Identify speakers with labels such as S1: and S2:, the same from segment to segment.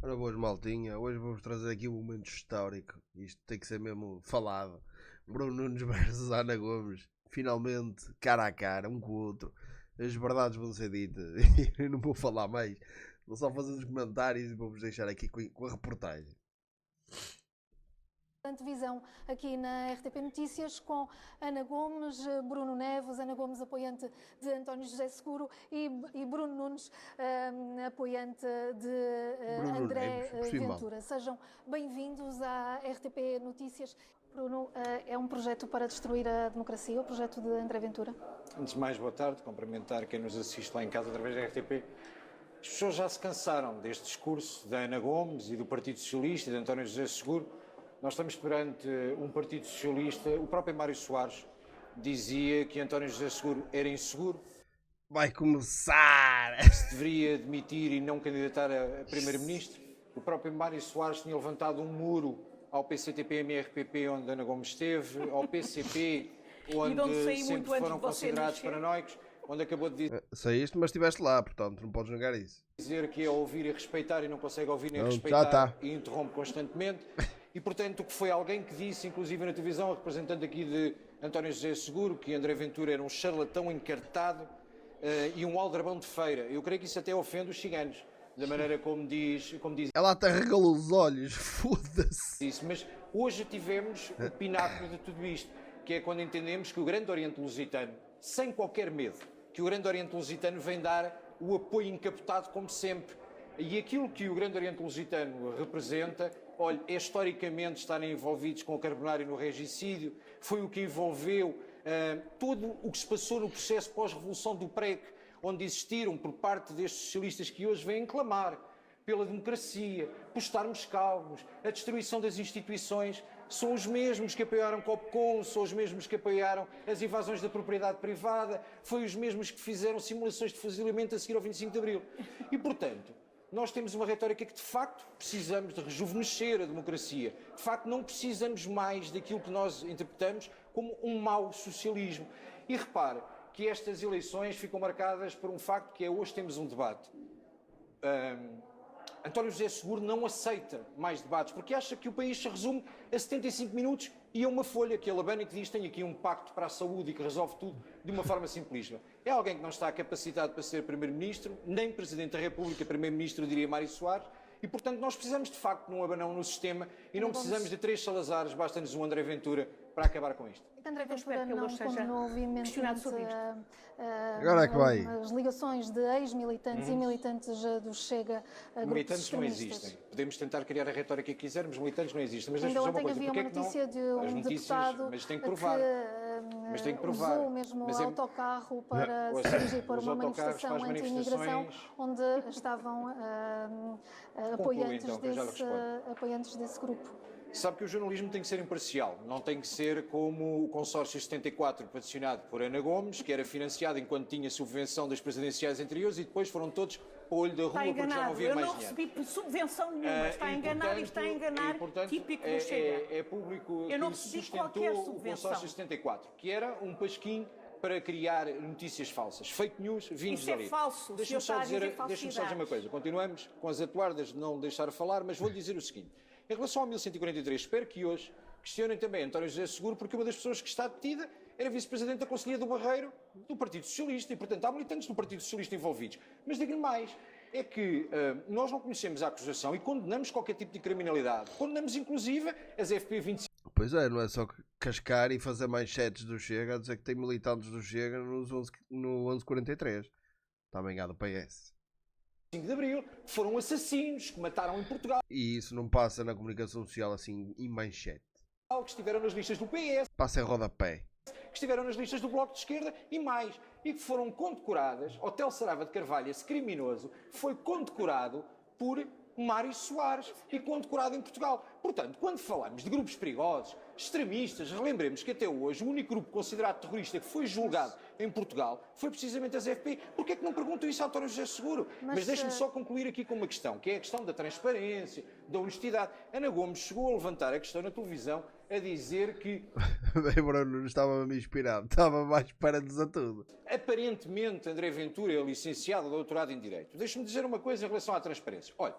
S1: Ora boas maltinha, hoje vou-vos trazer aqui um momento histórico. Isto tem que ser mesmo falado. Bruno Nunes versus Ana Gomes. Finalmente, cara a cara, um com o outro. As verdades vão ser ditas. Eu não vou falar mais. Vou só fazer os comentários e vou-vos deixar aqui com a reportagem.
S2: Antevisão aqui na RTP Notícias com Ana Gomes, Bruno Neves, Ana Gomes apoiante de António José Seguro e Bruno Nunes apoiante de
S1: Bruno
S2: André
S1: Neves,
S2: Ventura. Sejam bem-vindos à RTP Notícias. Bruno, é um projeto para destruir a democracia, o projeto de André Ventura?
S3: Antes de mais, boa tarde, cumprimentar quem nos assiste lá em casa através da RTP. As pessoas já se cansaram deste discurso da Ana Gomes e do Partido Socialista e de António José Seguro. Nós estamos perante um Partido Socialista, o próprio Mário Soares dizia que António José Seguro era inseguro.
S1: Vai começar!
S3: Se deveria demitir e não candidatar a Primeiro-Ministro. O próprio Mário Soares tinha levantado um muro ao PCTP-MRPP, onde Ana Gomes esteve, ao PCP, onde sempre foram considerados paranoicos, onde acabou de
S1: Saíste, mas estiveste lá, portanto não podes negar isso.
S3: dizer que é ouvir e respeitar e não consegue ouvir nem
S1: Não,
S3: respeitar
S1: já tá.
S3: e interrompe constantemente. E, portanto, que foi alguém que disse, inclusive na televisão, representante aqui de António José Seguro, que André Ventura era um charlatão encartado e um aldrabão de feira. Eu creio que isso até ofende os ciganos, da maneira como diz
S1: Ela até regalou os olhos, foda-se.
S3: isso. Mas hoje tivemos o pináculo de tudo isto, que é quando entendemos que o Grande Oriente Lusitano, sem qualquer medo, que o Grande Oriente Lusitano vem dar o apoio encapotado como sempre. E aquilo que o Grande Oriente Lusitano representa, olha, é historicamente estarem envolvidos com o carbonário no regicídio, foi o que envolveu tudo o que se passou no processo pós-revolução do PREC, onde existiram por parte destes socialistas que hoje vêm clamar pela democracia, por estarmos calmos, a destruição das instituições, são os mesmos que apoiaram Copcom, são os mesmos que apoiaram as invasões da propriedade privada, foi os mesmos que fizeram simulações de fuzilamento a seguir ao 25 de Abril. E, portanto, nós temos uma retórica que, de facto, precisamos de rejuvenescer a democracia. De facto, não precisamos mais daquilo que nós interpretamos como um mau socialismo. E repare que estas eleições ficam marcadas por um facto que é hoje temos um debate. António José Seguro não aceita mais debates, porque acha que o país se resume a 75 minutos e a uma folha que ele abana e que diz tem aqui um pacto para a saúde e que resolve tudo de uma forma simplista. É alguém que não está capacitado para ser Primeiro-Ministro, nem Presidente da República, Primeiro-Ministro, diria Mário Soares, e, portanto, nós precisamos, de facto, de um abanão no sistema e não precisamos de 3 Salazares, basta-nos um André Ventura para acabar com isto.
S2: André Ventura não condenou veementemente
S1: Agora é que vai.
S2: as ligações de ex-militantes e militantes do Chega a grupos
S3: Militantes não
S2: extremistas.
S3: existem. Podemos tentar criar a retórica que quisermos, militantes não existem. Mas
S2: Ainda
S3: deixa-me dizer uma
S2: ontem
S3: coisa.
S2: havia uma
S3: Porquê é
S2: notícia
S3: que
S2: de
S3: não? As
S2: um
S3: notícias,
S2: deputado
S3: mas tem que provar. Mas tem que provar.
S2: usou mesmo
S3: Mas
S2: o
S3: é-
S2: autocarro para se
S3: Ouça,
S2: dirigir para
S3: os
S2: uma
S3: autocarros para
S2: manifestação
S3: as
S2: anti-imigração
S3: manifestações-
S2: onde estavam
S3: Conclui, então, que eu já lhe respondo.
S2: apoiantes desse grupo.
S3: Sabe que o jornalismo tem que ser imparcial, não tem que ser como o consórcio 74 patrocinado por Ana Gomes, que era financiado enquanto tinha subvenção das presidenciais anteriores e depois foram todos para o olho da rua
S4: Está
S3: porque já não
S4: enganado,
S3: havia
S4: eu
S3: mais
S4: não
S3: dinheiro.
S4: recebi subvenção nenhuma, está a enganar e está a enganar, típico do Chega.
S3: É público
S4: Eu não
S3: que
S4: recebi
S3: sustentou
S4: qualquer
S3: o
S4: subvenção.
S3: consórcio 74, que era um pasquim para criar notícias falsas, fake news, vindos
S4: Isso é
S3: ali.
S4: falso, o
S3: Deixa-me
S4: senhor
S3: só
S4: está a
S3: dizer
S4: dizer
S3: uma
S4: falsidades.
S3: coisa. Continuamos com as atuardas de não deixar falar, mas vou-lhe dizer o seguinte. Em relação ao 1143, espero que hoje questionem também António José Seguro, porque uma das pessoas que está detida era vice-presidente da Conselhia do Barreiro do Partido Socialista e, portanto, há militantes do Partido Socialista envolvidos. Mas digo-lhe mais, é que nós não conhecemos a acusação e condenamos qualquer tipo de criminalidade. Condenamos, inclusive, as FP25.
S1: Pois é, não é só cascar e fazer manchetes do Chega a dizer que tem militantes do Chega no 1143. Também há do PS.
S3: 5 de Abril, foram assassinos que mataram em Portugal,
S1: E isso não passa na comunicação social assim em manchete.
S3: que estiveram nas listas do PS,
S1: Passa em rodapé.
S3: que estiveram nas listas do Bloco de Esquerda e mais, e que foram condecoradas. Hotel Sarava de Carvalho, esse criminoso, foi condecorado por Mário Soares e condecorado em Portugal. Portanto, quando falamos de grupos perigosos, extremistas, relembremos que até hoje o único grupo considerado terrorista que foi julgado em Portugal foi precisamente as FP. Porquê é que não perguntam isso a António José Seguro? Mas deixe-me só concluir aqui com uma questão, que é a questão da transparência, da honestidade. Ana Gomes chegou a levantar a questão na televisão a dizer que
S1: Bem, Bruno, não estava-me inspirado. Estava mais para-nos a tudo.
S3: aparentemente André Ventura é licenciado ou doutorado em Direito. Deixe-me dizer uma coisa em relação à transparência. Olha,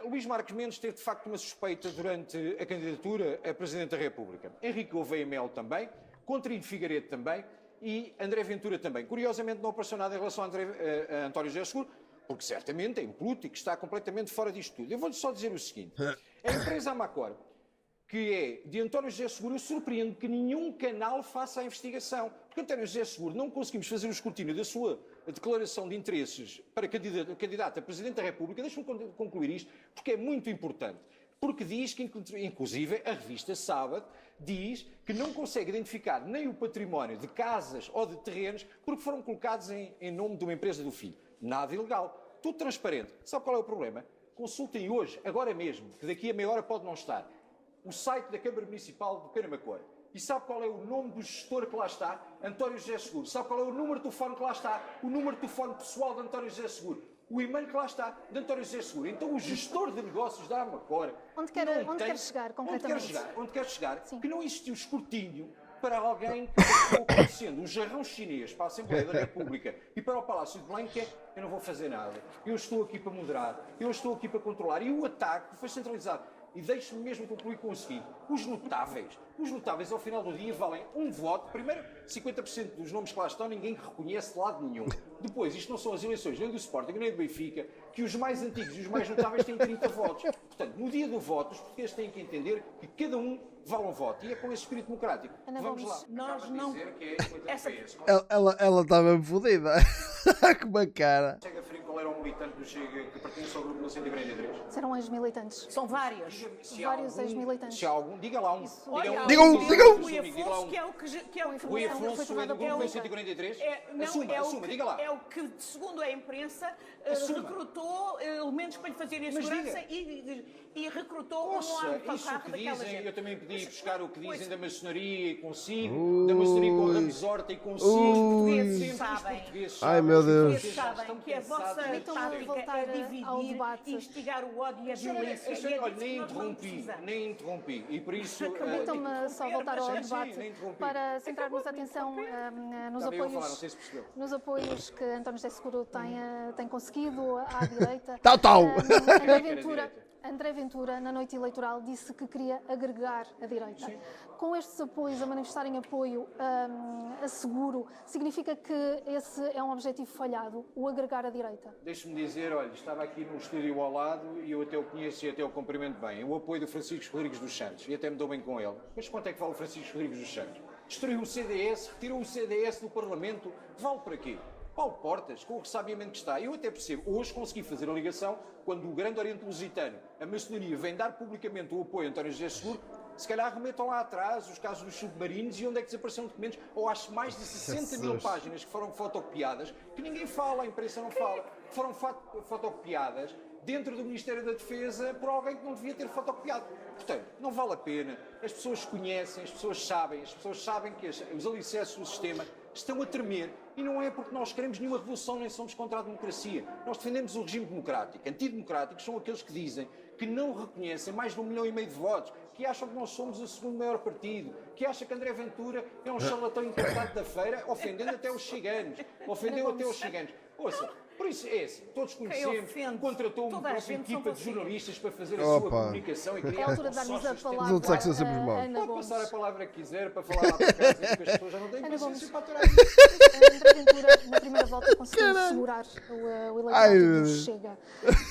S3: Luís Marques Mendes teve de facto uma suspeita durante a candidatura a Presidente da República. Henrique Gouveia Melo também, Coutinho Figueiredo também e André Ventura também. Curiosamente não apareceu nada em relação a António José Seguro, porque certamente é impoluto e que está completamente fora disto tudo. Eu vou-lhe só dizer o seguinte. A empresa Amacor, que é de António José Seguro, eu surpreendo que nenhum canal faça a investigação. Porque António José Seguro não conseguimos fazer o escrutínio da sua declaração de interesses para candidato a Presidente da República. Deixe-me concluir isto, porque é muito importante. Porque diz que, inclusive, a revista Sábado diz que não consegue identificar nem o património de casas ou de terrenos porque foram colocados em nome de uma empresa do filho. Nada ilegal. Tudo transparente. Sabe qual é o problema? Consultem hoje, agora mesmo, que daqui a meia hora pode não estar, o site da Câmara Municipal de Penamacor. E sabe qual é o nome do gestor que lá está? António José Seguro. Sabe qual é o número de telefone que lá está? O número de telefone pessoal de António José Seguro. O e-mail que lá está, de António José Seguro. Então o gestor de negócios da Amacor...
S2: Onde quer chegar, concretamente?
S3: Onde quer chegar?
S2: Sim.
S3: Que não existiu escrutínio para alguém que estou acontecendo um jarrão chinês para a Assembleia da República e para o Palácio de Belém, que é, eu não vou fazer nada. Eu estou aqui para moderar. Eu estou aqui para controlar. E o ataque foi centralizado. E deixe-me mesmo concluir com o seguinte. Os notáveis ao final do dia valem um voto. Primeiro, 50% dos nomes que lá estão ninguém reconhece de lado nenhum. Depois, isto não são as eleições nem do Sporting nem do Benfica, que os mais antigos e os mais notáveis têm 30 votos. Portanto, no dia do voto, os portugueses têm que entender que cada um vale um voto. E é com esse espírito democrático. Vamos lá.
S4: Nós não...
S1: Ela está mesmo fodida. Com uma cara.
S3: Chega a referir qual era o militante do Chega que pertence ao grupo 1943?
S2: Serão ex-militantes.
S4: São vários.
S2: Vários ex-militantes.
S3: Se há algum, diga lá um.
S1: Diga um.
S4: O Rui Afonso, que é o que é o
S3: Rui Afonso é do grupo 1943? Assuma, diga lá.
S4: É o que, segundo a imprensa,
S3: Assuma.
S4: Recrutou elementos para lhe fazerem a segurança e recrutou um
S3: Nossa,
S4: alto
S3: isso que
S4: daquela
S3: dizem,
S4: gente.
S3: eu também pedi buscar o que dizem da maçonaria e consigo, da maçonaria com o Ramos Horta e consigo.
S4: Portugueses sabem.
S1: Ai, meu Deus.
S4: Portugueses sabem que a vossa tática é dividir, instigar o ódio e a violência. E é
S3: Olha,
S4: disso que nós não precisamos.
S3: nem interrompi. E por isso...
S2: Permitam-me só voltar ao
S3: Sim,
S2: debate
S3: nem interrompi.
S2: para centrarmos a atenção
S3: Estava eu a falar, não sei se percebeu.
S2: nos apoios que António José Seguro tem conseguido à direita.
S1: Tal.
S2: André Ventura, na noite eleitoral, disse que queria agregar a direita. Sim. Com estes apoios, a manifestarem apoio a Seguro, significa que esse é um objetivo falhado, o agregar a direita?
S3: Deixe-me dizer, olha, estava aqui num estúdio ao lado e eu até o conheço e até o cumprimento bem. O apoio do Francisco Rodrigues dos Santos, e até me dou bem com ele. Mas quanto é que vale o Francisco Rodrigues dos Santos? Destruiu o CDS, retirou o CDS do Parlamento, vale para quê? Paulo Portas, com o ressabiamento que está. Eu até percebo, hoje consegui fazer a ligação, quando o Grande Oriente Lusitano, a maçonaria, vem dar publicamente o apoio a António José Seguro, se calhar remetam lá atrás os casos dos submarinos e onde é que desapareceram documentos, ou acho mais de 60 mil páginas que foram fotocopiadas, que ninguém fala, a imprensa não fala, que foram fotocopiadas dentro do Ministério da Defesa por alguém que não devia ter fotocopiado. Portanto, não vale a pena, as pessoas conhecem, as pessoas sabem que os alicerces do sistema estão a tremer, e não é porque nós queremos nenhuma revolução nem somos contra a democracia. Nós defendemos o regime democrático. Antidemocráticos são aqueles que dizem que não reconhecem mais de 1,5 milhão de votos, que acham que nós somos o segundo maior partido, que acham que André Ventura é um charlatão encantado da feira, ofendendo até os ciganos. Ouça, por isso é assim, todos conhecemos, contratou uma própria equipa de jornalistas para fazer a sua comunicação e criar
S2: é a altura de darmos a palavra.
S3: Pode passar a palavra que quiser para falar lá para casa, porque as pessoas já não têm paciência para aturar isso.
S2: André Ventura, na primeira volta, conseguiu segurar o eleitorado do Chega.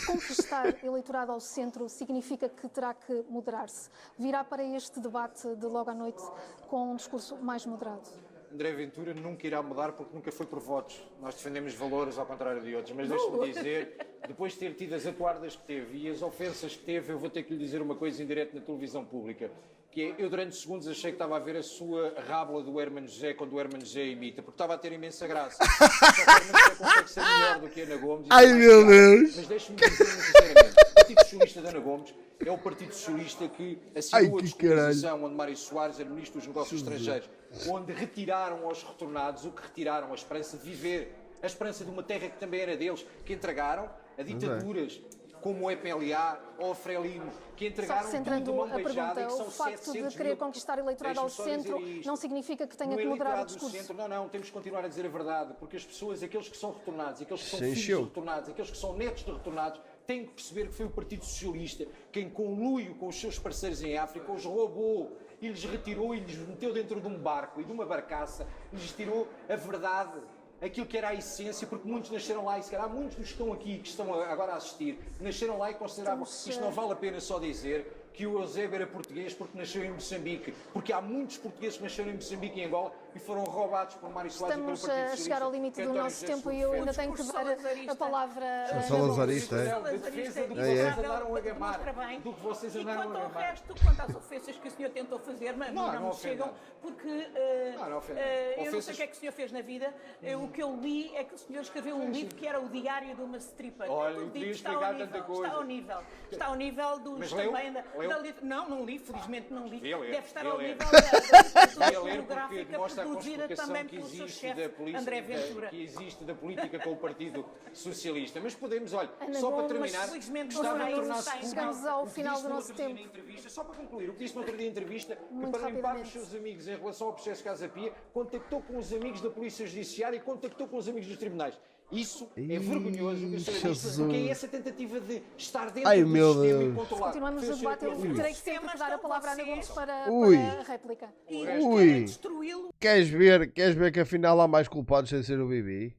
S2: Conquistar eleitorado ao centro significa que terá que moderar-se. Virá para este debate de logo à noite com um discurso mais moderado.
S3: André Ventura nunca irá mudar porque nunca foi por votos. Nós defendemos valores ao contrário de outros. Mas deixe-me dizer, depois de ter tido as atuardas que teve e as ofensas que teve, eu vou ter que lhe dizer uma coisa em direto na televisão pública. Que é, eu durante segundos achei que estava a ver a sua rábula do Hermano José quando o Hermano José imita, porque estava a ter imensa graça. Só que o Hermano José consegue ser melhor do que a Ana Gomes.
S1: Ai, meu Deus!
S3: Mas deixe-me dizer sinceramente, o Partido Socialista da Ana Gomes é o Partido Socialista que assinou a descolonização, onde Mário Soares era Ministro dos Negócios Estrangeiros, onde retiraram aos retornados o que retiraram, a esperança de viver, a esperança de uma terra que também era deles, que entregaram a ditaduras como o EPLA ou o Frelimo, que entregaram tudo de mão beijada e que são 700 mil...
S2: O facto de querer conquistar eleitorado ao centro não significa que tenha que moderar o discurso.
S3: Centro, não, temos que continuar a dizer a verdade, porque as pessoas, aqueles que são retornados, aqueles que são filhos de retornados, aqueles que são netos de retornados, tem que perceber que foi o Partido Socialista quem, conluio com os seus parceiros em África, os roubou e lhes retirou e lhes meteu dentro de um barco e de uma barcaça, e lhes tirou a verdade, aquilo que era a essência, porque muitos nasceram lá, e se calhar muitos dos que estão aqui, que estão agora a assistir, nasceram lá e consideravam, isto não vale a pena só dizer que o Eusébio era português porque nasceu em Moçambique, porque há muitos portugueses que nasceram em Moçambique e em Angola e foram roubados por Mário Soares e pelo Partido
S2: Estamos a chegar ao limite do nosso tempo e eu ainda tenho que dar a palavra
S1: a salazarista,
S3: de defesa do que vocês andaram a gamar, do que vocês andaram a gamar.
S4: E quanto ao resto, quanto às ofensas que o senhor tentou fazer, mas não me chegam, porque eu não sei o que é que o senhor fez na vida. O que eu li é que o senhor escreveu um livro que era o Diário de uma Stripper.
S3: Olha, eu podia explicar tanta coisa.
S4: Está ao nível dos também da não li, felizmente não li. Deve estar ao nível da literatura pornográfica produzida também pelo seu chefe, André Ventura.
S3: Que existe da política com o Partido Socialista. Mas podemos, olha, só para terminar,
S2: chegamos ao final do nosso tempo.
S3: Só para concluir, o que disse no outro dia em entrevista, que para limpar os seus amigos em relação ao processo Casa Pia, contactou com os amigos da Polícia Judiciária e contactou com os amigos dos tribunais. Isso é vergonhoso, porque é essa tentativa de estar dentro do sistema e controlar.
S2: Continuamos o debate, eu terei que sempre dar a palavra à Ana Gomes para a réplica.
S1: Queres ver que afinal há mais culpados sem ser o Bibi?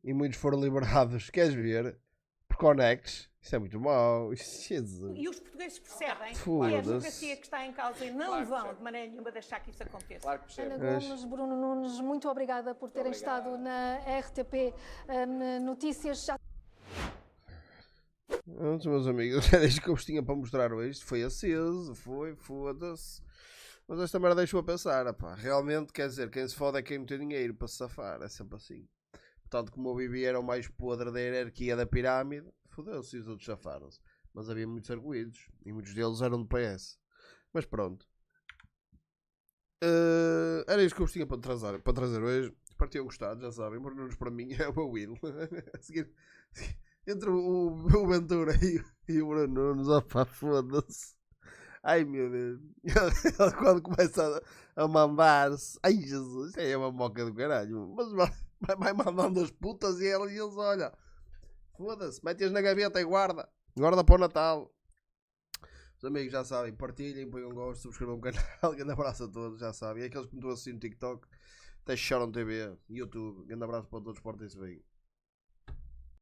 S1: E muitos foram liberados. Queres ver? Por conectes. Isso é muito mau. Jesus.
S4: E os portugueses percebem que é a democracia que está em causa e não vão de maneira nenhuma deixar que isso aconteça.
S3: Claro que percebe.
S2: Ana Gomes, Bruno Nunes, muito obrigada por terem estado na RTP Notícias.
S1: Meus amigos, era isto que eu vos tinha para mostrar hoje. Foi aceso, foda-se. Mas esta merda deixou a pensar, pá. Realmente, quer dizer, quem se fode é quem não tem dinheiro para se safar. É sempre assim. Portanto, como o Bibi era o mais podre da hierarquia da pirâmide, fodeu-se e os outros safaram-se. Mas havia muitos arguídos. E muitos deles eram do PS. Mas pronto. Era isto que eu vos tinha para trazer hoje. Espero que tenham gostado, já sabem. Bruno Nunes para mim é o meu ídolo. A seguir, entre o Ventura e o Bruno Nunes, opá, foda-se. Ai meu Deus. Ele quando começa a mandar-se. Ai Jesus, isso aí é uma moca do caralho. Mas vai mandando as putas e eles olha. Foda-se, mete-as na gaveta e guarda. Guarda para o Natal. Os amigos já sabem, partilhem, põem um gosto, subscrevam o canal. Grande abraço a todos, já sabem. E aqueles que me estão a assistir no TikTok, até choram TV, YouTube. Grande abraço para todos, portem-se bem.